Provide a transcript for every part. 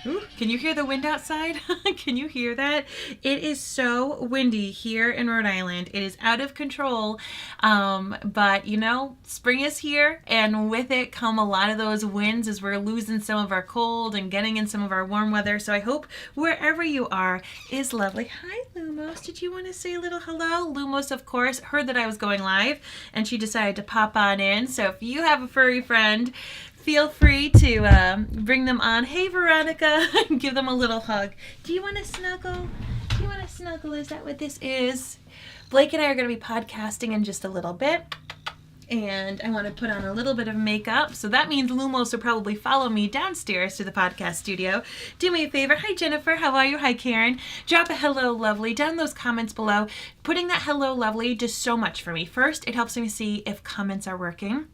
Ooh, can you hear the wind outside? Can you hear that? It is so windy here in Rhode Island. It is out of control. But you know, spring is here, and with it come a lot of those winds as we're losing some of our cold and getting in some of our warm weather. So I hope wherever you are is lovely. Hi, Lumos. Did you want to say a little hello? Lumos, of course, heard that I was going live, and she decided to pop on in. So if you have a furry friend, feel free to bring them on. Hey, Veronica, give them a little hug. Do you want to snuggle? Do you want to snuggle? Is that what this is? Blake and I are going to be podcasting in just a little bit. And I want to put on a little bit of makeup. So that means Lumos will probably follow me downstairs to the podcast studio. Do me a favor. Hi, Jennifer. How are you? Hi, Karen. Drop a hello, lovely, down in those comments below. Putting that hello, lovely, does so much for me. First, it helps me see if comments are working.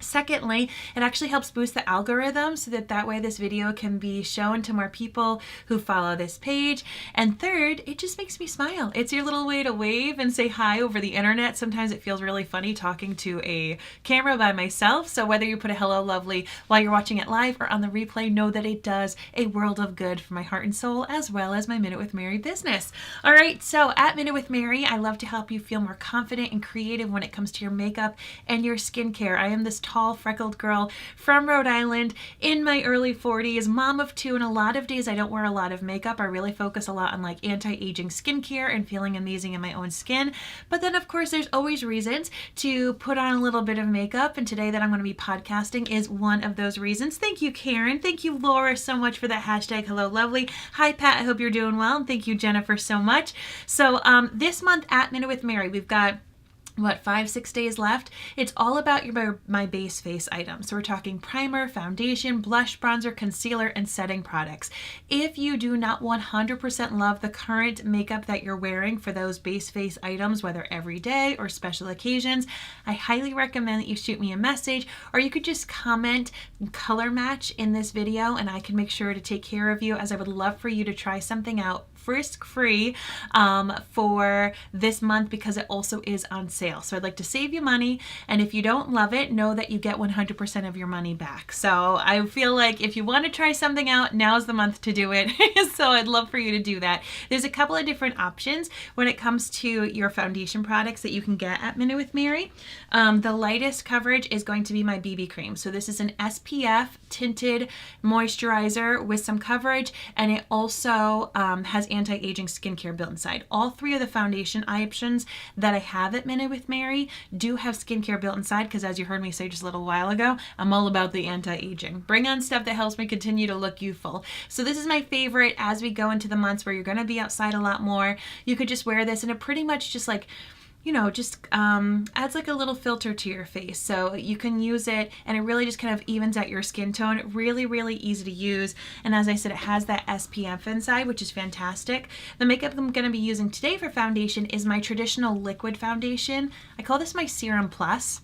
Secondly, it actually helps boost the algorithm so that way this video can be shown to more people who follow this page. And third, it just makes me smile. It's your little way to wave and say hi over the internet. Sometimes it feels really funny talking to a camera by myself. So whether you put a hello lovely while you're watching it live or on the replay, know that it does a world of good for my heart and soul, as well as my Minute with Mary business. All right, so at Minute with Mary, I love to help you feel more confident and creative when it comes to your makeup and your skincare. I am this tall, freckled girl from Rhode Island in my early 40s, mom of two, and a lot of days I don't wear a lot of makeup. I really focus a lot on like anti-aging skincare and feeling amazing in my own skin. But then of course there's always reasons to put on a little bit of makeup, and today that I'm going to be podcasting is one of those reasons. Thank you, Karen. Thank you, Laura, so much for that hashtag hello lovely. Hi, Pat. I hope you're doing well, and thank you, Jennifer, so much. So this month at Minute with Mary, we've got 5-6 days left. It's all about my base face items. So we're talking primer, foundation, blush, bronzer, concealer, and setting products. If you do not 100% love the current makeup that you're wearing for those base face items, whether every day or special occasions, I highly recommend that you shoot me a message, or you could just comment color match in this video, and I can make sure to take care of you, as I would love for you to try something out risk-free for this month, because it also is on sale. So I'd like to save you money, and if you don't love it, know that you get 100% of your money back. So I feel like if you want to try something out, now's the month to do it. So I'd love for you to do that. There's a couple of different options when it comes to your foundation products that you can get at Minute with Mary. The lightest coverage is going to be my BB cream. So this is an SPF tinted moisturizer with some coverage, and it also has anti-aging skincare built inside. All three of the foundation options that I have at Minute with Mary do have skincare built inside, because as you heard me say just a little while ago, I'm all about the anti-aging. Bring on stuff that helps me continue to look youthful. So this is my favorite as we go into the months where you're going to be outside a lot more. You could just wear this, and it pretty much just like, you know, just adds like a little filter to your face. So you can use it, and it really just kind of evens out your skin tone. Really, really easy to use. And as I said, it has that SPF inside, which is fantastic. The makeup I'm going to be using today for foundation is my traditional liquid foundation. I call this my Serum Plus,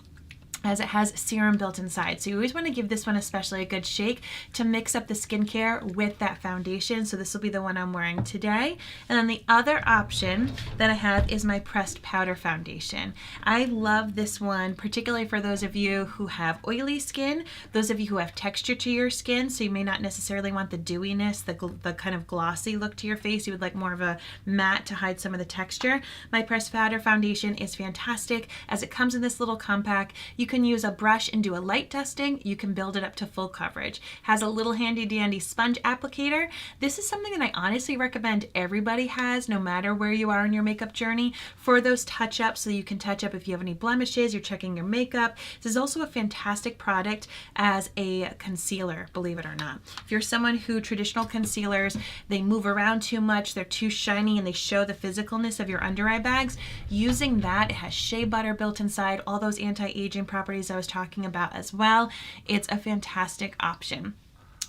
as it has serum built inside. So you always want to give this one especially a good shake to mix up the skincare with that foundation. So this will be the one I'm wearing today. And then the other option that I have is my pressed powder foundation. I love this one, particularly for those of you who have oily skin, those of you who have texture to your skin, so you may not necessarily want the dewiness, the kind of glossy look to your face. You would like more of a matte to hide some of the texture. My pressed powder foundation is fantastic, as it comes in this little compact. You can use a brush and do a light dusting. You can build it up to full coverage. Has a little handy dandy sponge applicator. This is something that I honestly recommend everybody has, no matter where you are in your makeup journey, for those touch-ups, so you can touch up if you have any blemishes, you're checking your makeup. This is also a fantastic product as a concealer, believe it or not. If you're someone who traditional concealers, they move around too much, they're too shiny, and they show the physicalness of your under eye bags, using that, it has shea butter built inside, all those anti-aging properties I was talking about as well. It's a fantastic option.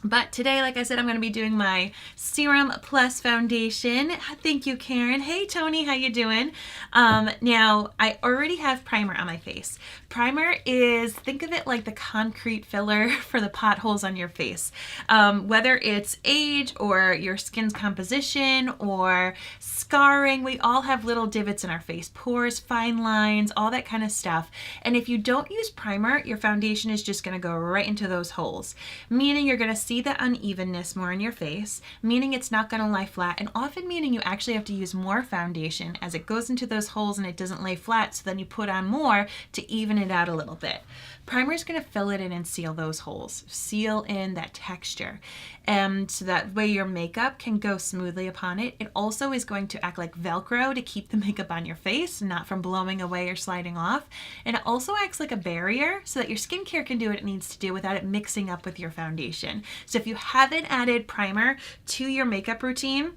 But today, like I said, I'm going to be doing my Serum Plus foundation. Thank you, Karen. Hey, Tony, how you doing? Now, I already have primer on my face. Primer is, think of it like the concrete filler for the potholes on your face. Whether it's age or your skin's composition or scarring, we all have little divots in our face, pores, fine lines, all that kind of stuff. And if you don't use primer, your foundation is just going to go right into those holes, meaning you're going to see the unevenness more in your face, meaning it's not going to lie flat, and often meaning you actually have to use more foundation as it goes into those holes and it doesn't lay flat, so then you put on more to even it out a little bit. Primer is going to fill it in and seal those holes, seal in that texture, and so that way your makeup can go smoothly upon it. It also is going to act like Velcro to keep the makeup on your face, not from blowing away or sliding off. And it also acts like a barrier so that your skincare can do what it needs to do without it mixing up with your foundation. So if you haven't added primer to your makeup routine,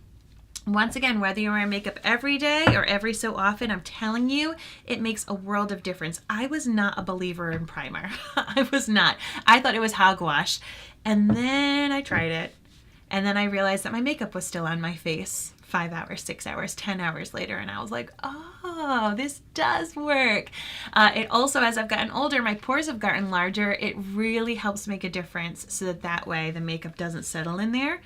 once again, whether you're wearing makeup every day or every so often, I'm telling you, it makes a world of difference. I was not a believer in primer. I was not. I thought it was hogwash. And then I tried it. And then I realized that my makeup was still on my face 5 hours, 6 hours, 10 hours later. And I was like, oh, this does work. It also, as I've gotten older, my pores have gotten larger. It really helps make a difference so that way the makeup doesn't settle in there.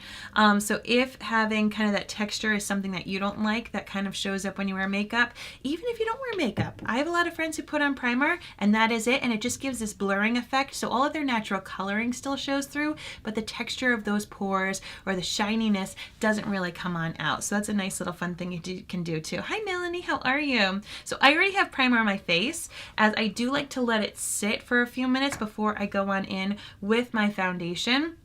So if having kind of that texture is something that you don't like, that kind of shows up when you wear makeup, even if you don't wear makeup. I have a lot of friends who put on primer and that is it. And it just gives this blurring effect. So all of their natural coloring still shows through, but the texture of those pores or the shininess doesn't really come on out. So that's a nice little fun thing you can do too. Hi Melanie, how are you? So I already have primer on my face, as I do like to let it sit for a few minutes before I go on in with my foundation,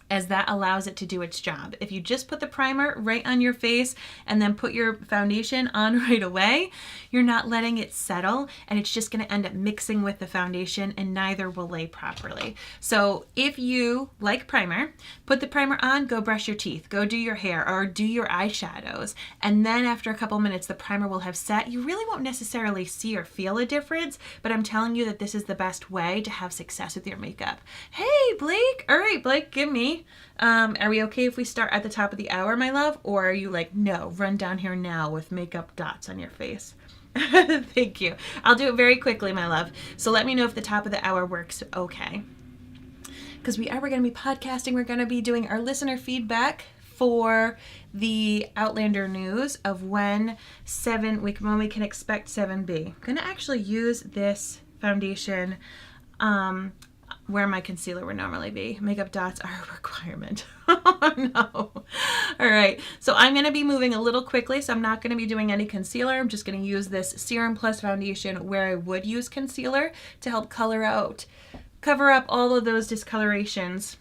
as that allows it to do its job. If you just put the primer right on your face and then put your foundation on right away, you're not letting it settle, and it's just gonna end up mixing with the foundation and neither will lay properly. So if you like primer, put the primer on, go brush your teeth, go do your hair or do your eyeshadows, and then after a couple minutes the primer will have set. You really won't necessarily see or feel a difference, but I'm telling you that this is the best way to have success with your makeup. Hey Blake! All right Blake, give me. Are we okay if we start at the top of the hour, my love? Or are you like, no, run down here now with makeup dots on your face? Thank you. I'll do it very quickly, my love. So let me know if the top of the hour works okay. Because we're going to be podcasting. We're going to be doing our listener feedback for the Outlander news of when we can expect 7B. I'm going to actually use this foundation where my concealer would normally be. Makeup dots are a requirement. Oh no. All right, so I'm gonna be moving a little quickly, so I'm not gonna be doing any concealer. I'm just gonna use this Serum Plus foundation where I would use concealer to help cover up all of those discolorations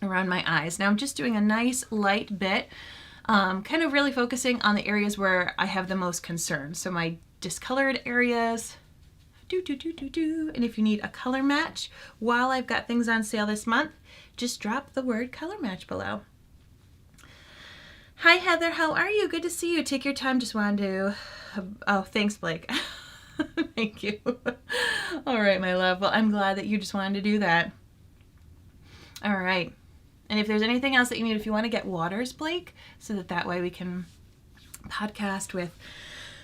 around my eyes. Now I'm just doing a nice light bit, kind of really focusing on the areas where I have the most concern. So my discolored areas, and if you need a color match while I've got things on sale this month, just drop the word color match below. Hi Heather, how are you? Good to see you. Take your time. Just wanted to, oh, thanks Blake. Thank you. All right, my love. Well, I'm glad that you just wanted to do that. All right. And if there's anything else that you need, if you want to get waters, Blake, so that way we can podcast with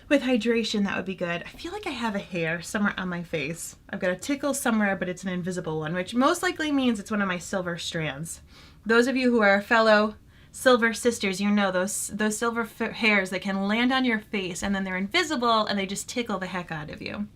hydration, that would be good. I feel like I have a hair somewhere on my face. I've got a tickle somewhere, but it's an invisible one, which most likely means it's one of my silver strands. Those of you who are fellow silver sisters, you know those silver hairs that can land on your face and then they're invisible and they just tickle the heck out of you.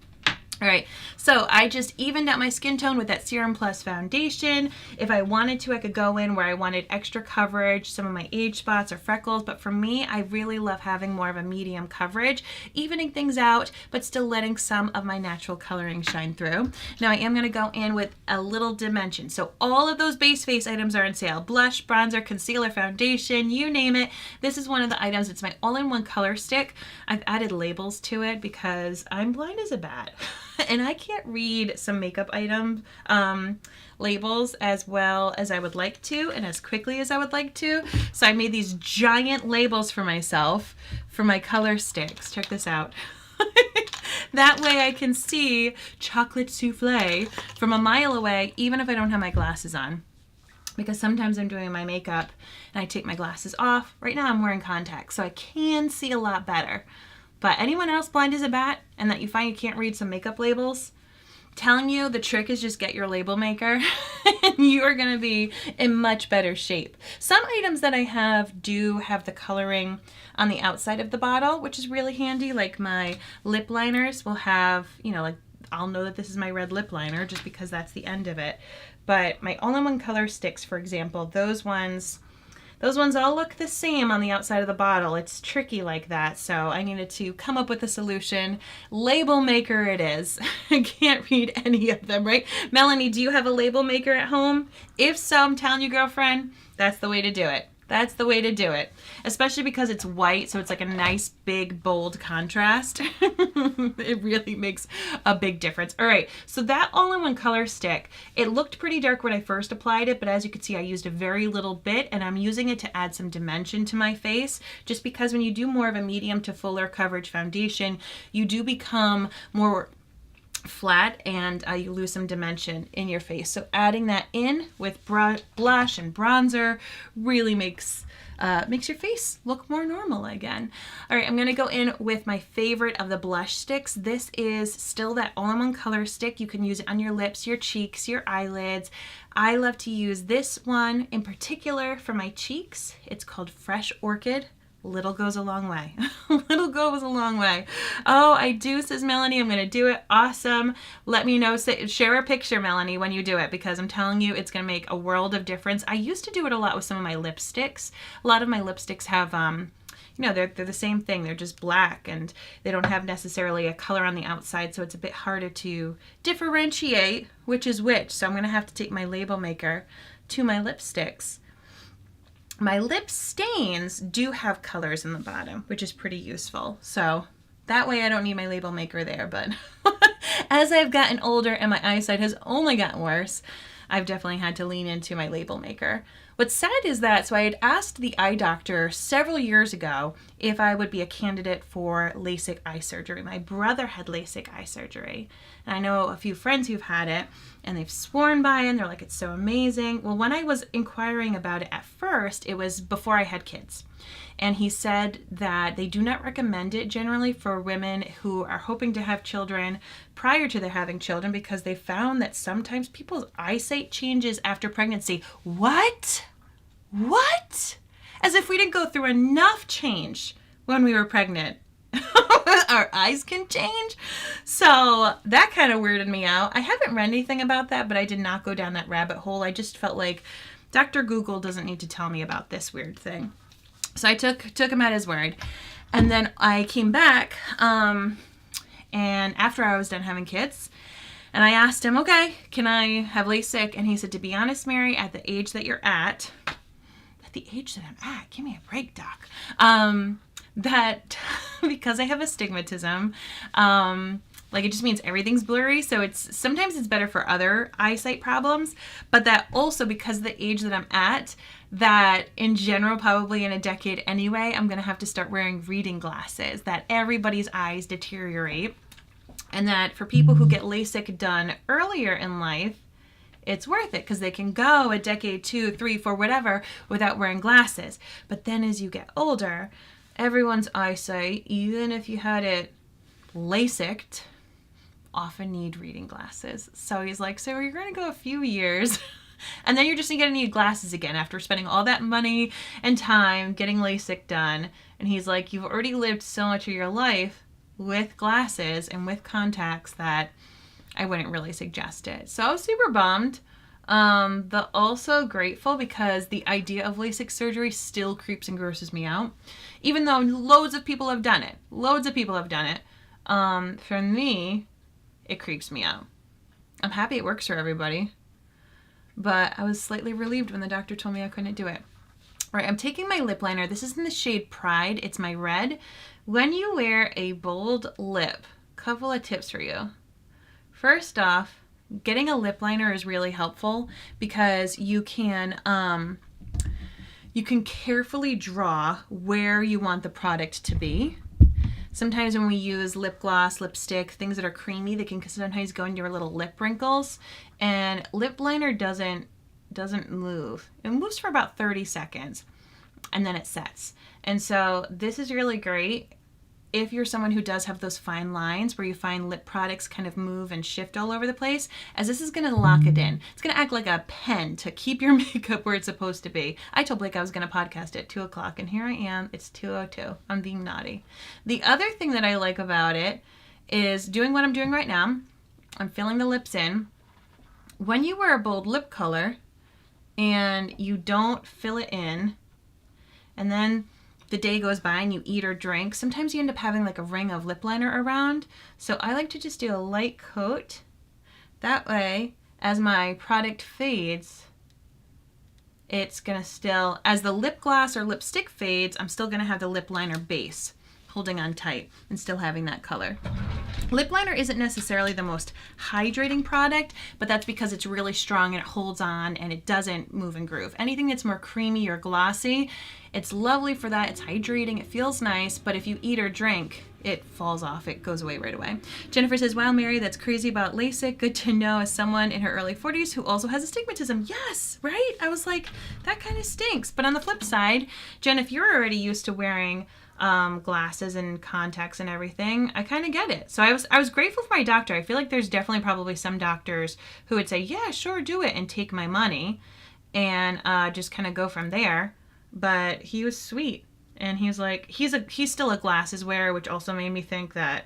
All right, so I just evened out my skin tone with that Serum Plus foundation. If I wanted to, I could go in where I wanted extra coverage, some of my age spots or freckles, but for me, I really love having more of a medium coverage, evening things out, but still letting some of my natural coloring shine through. Now I am gonna go in with a little dimension. So all of those base face items are on sale. Blush, bronzer, concealer, foundation, you name it. This is one of the items. It's my all-in-one color stick. I've added labels to it because I'm blind as a bat. And I can't read some makeup item labels as well as I would like to and as quickly as I would like to. So I made these giant labels for myself for my color sticks. Check this out. That way I can see chocolate souffle from a mile away, even if I don't have my glasses on. Because sometimes I'm doing my makeup and I take my glasses off. Right now I'm wearing contacts, so I can see a lot better. But anyone else blind as a bat and that you find you can't read some makeup labels, telling you the trick is just get your label maker and you are going to be in much better shape. Some items that I have do have the coloring on the outside of the bottle, which is really handy. Like my lip liners will have, you know, like I'll know that this is my red lip liner just because that's the end of it. But my all-in-one color sticks, for example, those ones all look the same on the outside of the bottle. It's tricky like that, so I needed to come up with a solution. Label maker it is. I can't read any of them, right? Melanie, do you have a label maker at home? If so, I'm telling you, girlfriend, that's the way to do it. That's the way to do it. Especially because it's white, so it's like a nice, big, bold contrast. It really makes a big difference. All right, so that all-in-one color stick, it looked pretty dark when I first applied it, but as you can see, I used a very little bit, and I'm using it to add some dimension to my face, just because when you do more of a medium to fuller coverage foundation, you do become more flat, and you lose some dimension in your face. So adding that in with blush and bronzer really makes your face look more normal again. All right, I'm gonna go in with my favorite of the blush sticks. This is still that all-in-one color stick. You can use it on your lips, your cheeks, your eyelids. I love to use this one in particular for my cheeks. It's called Fresh Orchid. Little goes a long way. Little goes a long way. Oh, I do, says Melanie. I'm going to do it. Awesome. Let me know. Share a picture, Melanie, when you do it, because I'm telling you, it's going to make a world of difference. I used to do it a lot with some of my lipsticks. A lot of my lipsticks have, they're the same thing. They're just black, and they don't have necessarily a color on the outside, so it's a bit harder to differentiate which is which. So I'm going to have to take my label maker to my lipsticks. My lip stains do have colors in the bottom, which is pretty useful. So that way I don't need my label maker there. But as I've gotten older and my eyesight has only gotten worse, I've definitely had to lean into my label maker. What's sad is that, so I had asked the eye doctor several years ago if I would be a candidate for LASIK eye surgery. My brother had LASIK eye surgery, and I know a few friends who've had it, and they've sworn by it, and they're like, it's so amazing. Well, when I was inquiring about it at first, it was before I had kids. And he said that they do not recommend it generally for women who are hoping to have children prior to their having children, because they found that sometimes people's eyesight changes after pregnancy. What? What? As if we didn't go through enough change when we were pregnant. Our eyes can change. So that kind of weirded me out. I haven't read anything about that, but I did not go down that rabbit hole. I just felt like Dr. Google doesn't need to tell me about this weird thing. So I took him at his word. And then I came back, and after I was done having kids, and I asked him, okay, can I have LASIK? And he said, to be honest, Mary, at the age that you're at the age that I'm at, give me a break, doc, that because I have astigmatism, like it just means everything's blurry. So sometimes it's better for other eyesight problems, but that also because of the age that I'm at, that in general, probably in a decade anyway, I'm going to have to start wearing reading glasses, that everybody's eyes deteriorate. And that for people who get LASIK done earlier in life, it's worth it because they can go a decade, 2, 3, 4, whatever, without wearing glasses. But then as you get older, everyone's eyesight, even if you had it LASIKed, often need reading glasses. So he's like, so you're going to go a few years and then you're just going to need glasses again after spending all that money and time getting LASIK done. And he's like, you've already lived so much of your life with glasses and with contacts that I wouldn't really suggest it. So I was super bummed, but also grateful because the idea of LASIK surgery still creeps and grosses me out. Even though loads of people have done it. Loads of people have done it. For me, it creeps me out. I'm happy it works for everybody, but I was slightly relieved when the doctor told me I couldn't do it. All right, I'm taking my lip liner. This is in the shade Pride. It's my red. When you wear a bold lip, couple of tips for you. First off, getting a lip liner is really helpful because you can carefully draw where you want the product to be. Sometimes when we use lip gloss, lipstick, things that are creamy, they can sometimes go into your little lip wrinkles, and lip liner doesn't move. It moves for about 30 seconds and then it sets. And so this is really great if you're someone who does have those fine lines where you find lip products kind of move and shift all over the place, as this is going to lock it in. It's going to act like a pen to keep your makeup where it's supposed to be. I told Blake I was going to podcast at 2 o'clock, and here I am. It's 2:02. I'm being naughty. The other thing that I like about it is doing what I'm doing right now. I'm filling the lips in, when you wear a bold lip color and you don't fill it in, and then the day goes by and you eat or drink, sometimes you end up having like a ring of lip liner around. So I like to just do a light coat. That way, as my product fades, it's gonna still, as the lip gloss or lipstick fades, I'm still gonna have the lip liner base holding on tight and still having that color. Lip liner isn't necessarily the most hydrating product, but that's because it's really strong and it holds on and it doesn't move and groove. Anything that's more creamy or glossy, it's lovely for that. It's hydrating, it feels nice, but if you eat or drink, it falls off, it goes away right away. Jennifer says, wow, Mary, that's crazy about LASIK. Good to know as someone in her early 40s who also has astigmatism. Yes, right? I was like, that kind of stinks. But on the flip side, Jen, if you're already used to wearing glasses and contacts and everything, I kind of get it. So I was grateful for my doctor. I feel like there's definitely probably some doctors who would say, yeah, sure, do it, and take my money and just kind of go from there. But he was sweet, and he's like, he's still a glasses wearer, which also made me think that,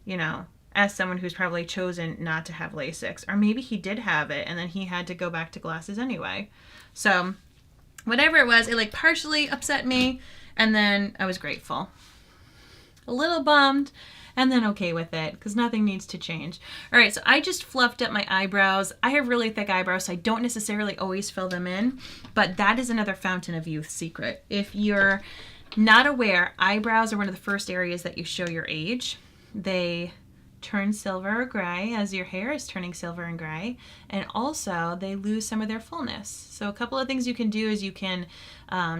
you know, as someone who's probably chosen not to have LASIK, or maybe he did have it and then he had to go back to glasses anyway. So whatever it was, it like partially upset me. And then I was grateful. A little bummed, and then okay with it, because nothing needs to change. All right, so I just fluffed up my eyebrows. I have really thick eyebrows, so I don't necessarily always fill them in, but that is another fountain of youth secret. If you're not aware, eyebrows are one of the first areas that you show your age. They turn silver or gray as your hair is turning silver and gray, and also they lose some of their fullness. So a couple of things you can do is you can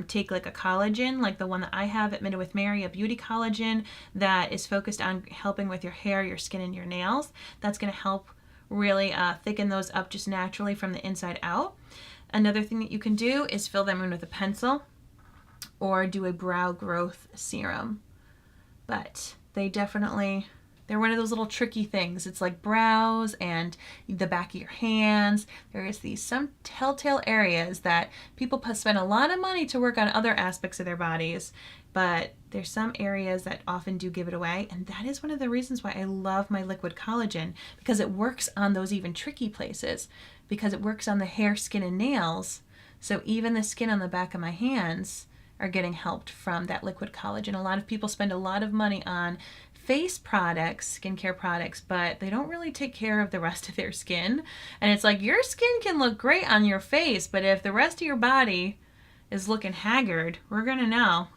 take like a collagen, like the one that I have at Minute with Mary, a beauty collagen that is focused on helping with your hair, your skin, and your nails. That's going to help really thicken those up just naturally from the inside out. Another thing that you can do is fill them in with a pencil or do a brow growth serum. But they're one of those little tricky things. It's like brows and the back of your hands. There is some telltale areas that people spend a lot of money to work on other aspects of their bodies, but there's some areas that often do give it away, and that is one of the reasons why I love my liquid collagen, because it works on those even tricky places, because it works on the hair, skin, and nails. So even the skin on the back of my hands are getting helped from that liquid collagen. A lot of people spend a lot of money on face products, skincare products, but they don't really take care of the rest of their skin. And it's like, your skin can look great on your face, but if the rest of your body is looking haggard, we're gonna know.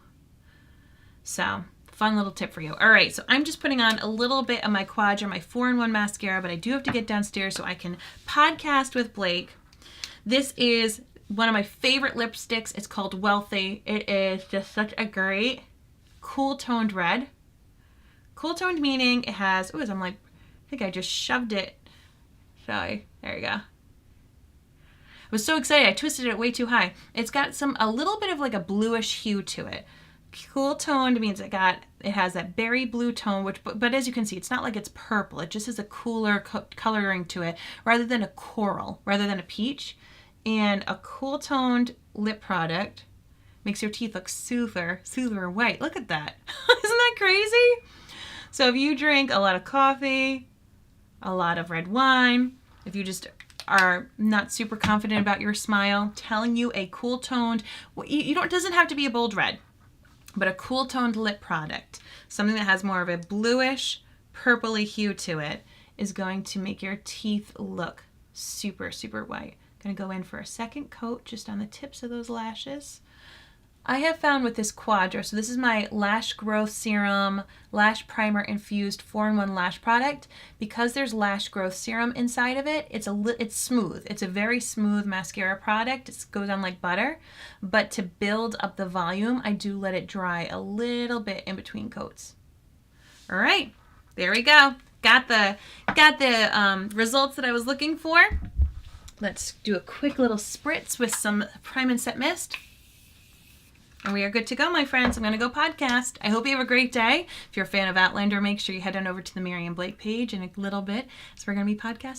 So, fun little tip for you. All right, so I'm just putting on a little bit of my Quadra, my 4-in-1 mascara, but I do have to get downstairs so I can podcast with Blake. This is one of my favorite lipsticks. It's called Wealthy. It is just such a great cool toned red. Cool toned meaning it has, I think I just shoved it. Sorry, there you go. I was so excited, I twisted it way too high. It's got a little bit of like a bluish hue to it. Cool toned means it has that berry blue tone, but as you can see, it's not like it's purple. It just has a cooler coloring to it, rather than a coral, rather than a peach. And a cool toned lip product makes your teeth look super white. Look at that. Isn't that crazy? So if you drink a lot of coffee, a lot of red wine, if you just are not super confident about your smile, telling you a cool toned, it doesn't have to be a bold red, but a cool toned lip product, something that has more of a bluish, purpley hue to it, is going to make your teeth look super white. Gonna go in for a second coat just on the tips of those lashes. I have found with this Quadra, so this is my Lash Growth Serum, Lash Primer Infused 4-in-1 lash product. Because there's Lash Growth Serum inside of it, it's smooth. It's a very smooth mascara product. It goes on like butter. But to build up the volume, I do let it dry a little bit in between coats. All right, there we go. Got the results that I was looking for. Let's do a quick little spritz with some Prime and Set Mist. And we are good to go, my friends. I'm going to go podcast. I hope you have a great day. If you're a fan of Outlander, make sure you head on over to the Mary and Blake page in a little bit. So we're going to be podcasting.